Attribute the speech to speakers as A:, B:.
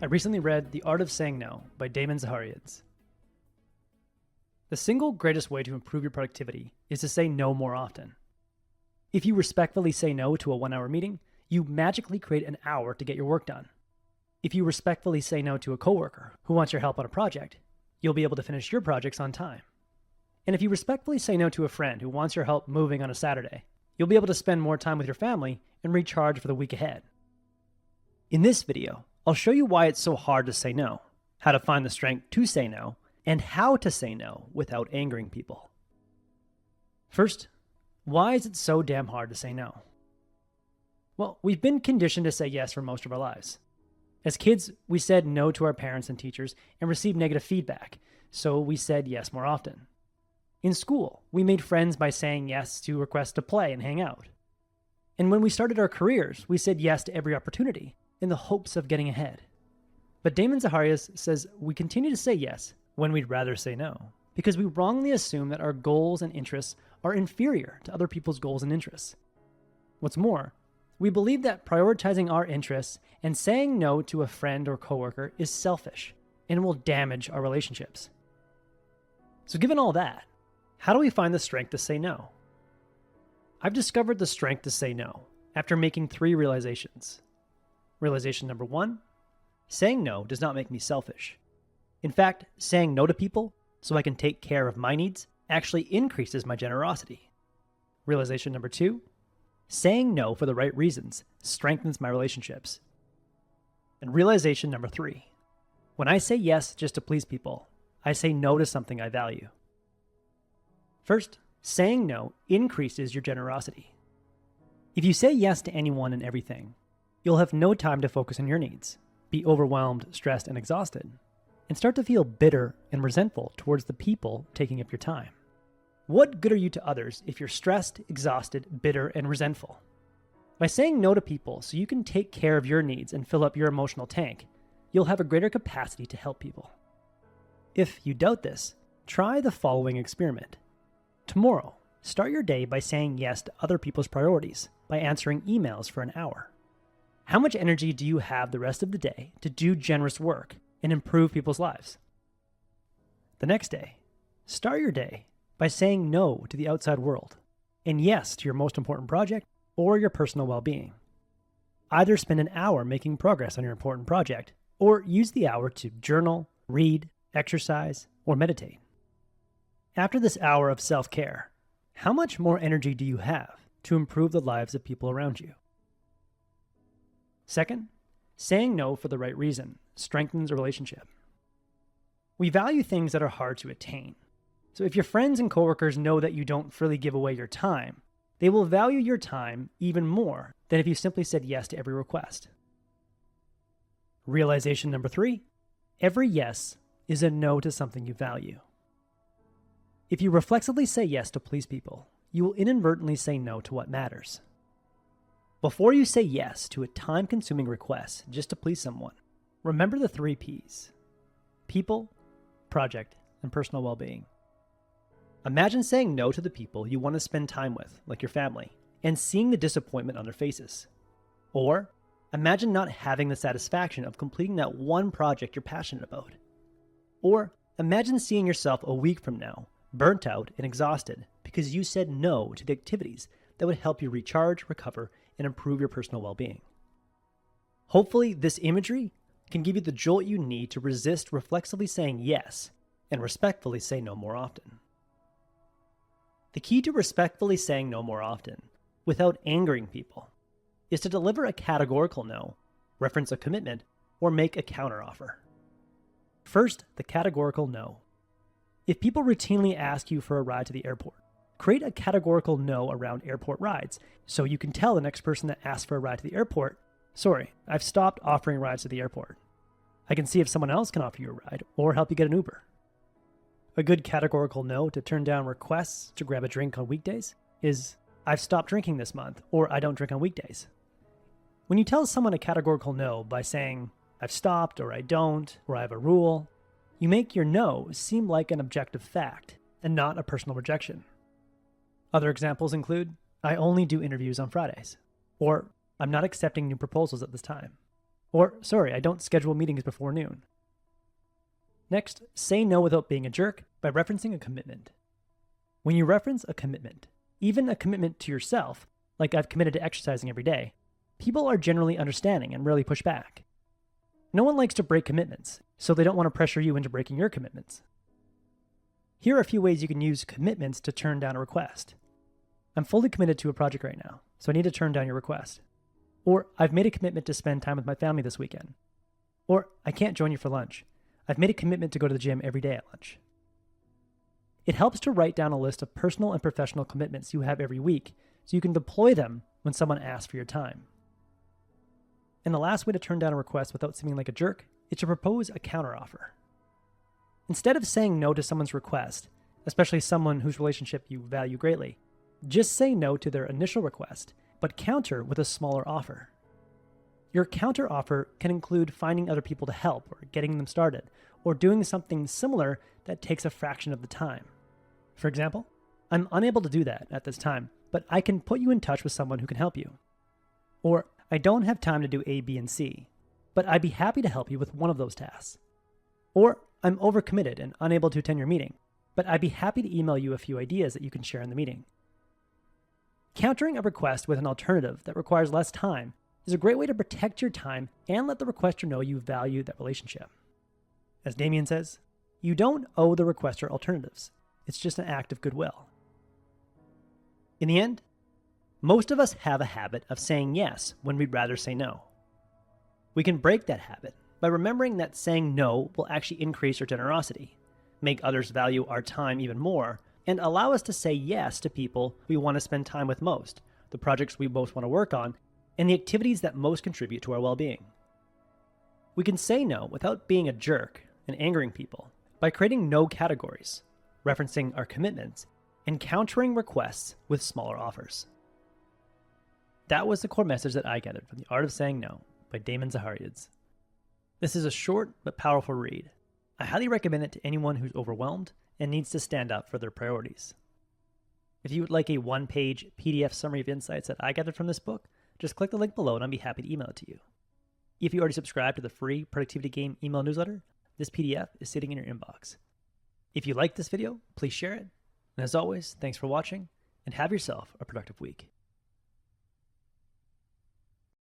A: I recently read The Art of Saying No by Damon Zahariades. The single greatest way to improve your productivity is to say no more often. If you respectfully say no to a 1-hour meeting, you magically create an hour to get your work done. If you respectfully say no to a coworker who wants your help on a project, you'll be able to finish your projects on time. And if you respectfully say no to a friend who wants your help moving on a Saturday, you'll be able to spend more time with your family and recharge for the week ahead. In this video, I'll show you why it's so hard to say no, how to find the strength to say no, and how to say no without angering people. First, why is it so damn hard to say no? Well, we've been conditioned to say yes for most of our lives. As kids, we said no to our parents and teachers and received negative feedback, so we said yes more often. In school, we made friends by saying yes to requests to play and hang out. And when we started our careers, we said yes to every opportunity in the hopes of getting ahead. But Damon Zahariades says we continue to say yes when we'd rather say no, because we wrongly assume that our goals and interests are inferior to other people's goals and interests. What's more, we believe that prioritizing our interests and saying no to a friend or coworker is selfish and will damage our relationships. So given all that, how do we find the strength to say no? I've discovered the strength to say no after making 3 realizations. Realization number 1, saying no does not make me selfish. In fact, saying no to people so I can take care of my needs actually increases my generosity. Realization number 2, saying no for the right reasons strengthens my relationships. And realization number 3, when I say yes just to please people, I say no to something I value. First, saying no increases your generosity. If you say yes to anyone and everything, you'll have no time to focus on your needs, be overwhelmed, stressed, and exhausted, and start to feel bitter and resentful towards the people taking up your time. What good are you to others if you're stressed, exhausted, bitter, and resentful? By saying no to people so you can take care of your needs and fill up your emotional tank, you'll have a greater capacity to help people. If you doubt this, try the following experiment. Tomorrow, start your day by saying yes to other people's priorities by answering emails for an hour. How much energy do you have the rest of the day to do generous work and improve people's lives? The next day, start your day by saying no to the outside world and yes to your most important project or your personal well-being. Either spend an hour making progress on your important project or use the hour to journal, read, exercise, or meditate. After this hour of self-care, how much more energy do you have to improve the lives of people around you? Second, saying no for the right reason strengthens a relationship. We value things that are hard to attain. So if your friends and coworkers know that you don't freely give away your time, they will value your time even more than if you simply said yes to every request. Realization number 3, every yes is a no to something you value. If you reflexively say yes to please people, you will inadvertently say no to what matters. Before you say yes to a time-consuming request just to please someone, remember the 3 P's: people, project, and personal well-being. Imagine saying no to the people you want to spend time with, like your family, and seeing the disappointment on their faces. Or imagine not having the satisfaction of completing that one project you're passionate about. Or imagine seeing yourself a week from now, burnt out and exhausted because you said no to the activities that would help you recharge, recover, and improve your personal well-being. Hopefully, this imagery can give you the jolt you need to resist reflexively saying yes and respectfully say no more often. The key to respectfully saying no more often, without angering people, is to deliver a categorical no, reference a commitment, or make a counteroffer. First, the categorical no. If people routinely ask you for a ride to the airport, create a categorical no around airport rides so you can tell the next person that asks for a ride to the airport, sorry, I've stopped offering rides to the airport. I can see if someone else can offer you a ride or help you get an Uber. A good categorical no to turn down requests to grab a drink on weekdays is, I've stopped drinking this month, or I don't drink on weekdays. When you tell someone a categorical no by saying, I've stopped, or I don't, or I have a rule, you make your no seem like an objective fact and not a personal rejection. Other examples include, I only do interviews on Fridays, or I'm not accepting new proposals at this time, Or, sorry, I don't schedule meetings before noon. Next, say no without being a jerk by referencing a commitment. When you reference a commitment, even a commitment to yourself, like I've committed to exercising every day, people are generally understanding and rarely push back. No one likes to break commitments, so they don't want to pressure you into breaking your commitments. Here are a few ways you can use commitments to turn down a request. I'm fully committed to a project right now, so I need to turn down your request. Or, I've made a commitment to spend time with my family this weekend. Or, I can't join you for lunch. I've made a commitment to go to the gym every day at lunch. It helps to write down a list of personal and professional commitments you have every week so you can deploy them when someone asks for your time. And the last way to turn down a request without seeming like a jerk is to propose a counteroffer. Instead of saying no to someone's request, especially someone whose relationship you value greatly, just say no to their initial request, but counter with a smaller offer. Your counter offer can include finding other people to help or getting them started, or doing something similar that takes a fraction of the time. For example, I'm unable to do that at this time, but I can put you in touch with someone who can help you. Or, I don't have time to do A, B, and C, but I'd be happy to help you with one of those tasks. Or, I'm overcommitted and unable to attend your meeting, but I'd be happy to email you a few ideas that you can share in the meeting. Countering a request with an alternative that requires less time is a great way to protect your time and let the requester know you value that relationship. As Damien says, you don't owe the requester alternatives. It's just an act of goodwill. In the end, most of us have a habit of saying yes when we'd rather say no. We can break that habit by remembering that saying no will actually increase our generosity, make others value our time even more, and allow us to say yes to people we want to spend time with most, the projects we most want to work on, and the activities that most contribute to our well-being. We can say no without being a jerk and angering people by creating no categories, referencing our commitments, and countering requests with smaller offers. That was the core message that I gathered from The Art of Saying No by Damon Zahariades. This is a short but powerful read. I highly recommend it to anyone who's overwhelmed and needs to stand up for their priorities. If you would like a one-page PDF summary of insights that I gathered from this book, just click the link below and I'll be happy to email it to you. If you already subscribed to the free Productivity Game email newsletter, this PDF is sitting in your inbox. If you liked this video, please share it. And as always, thanks for watching and have yourself a productive week.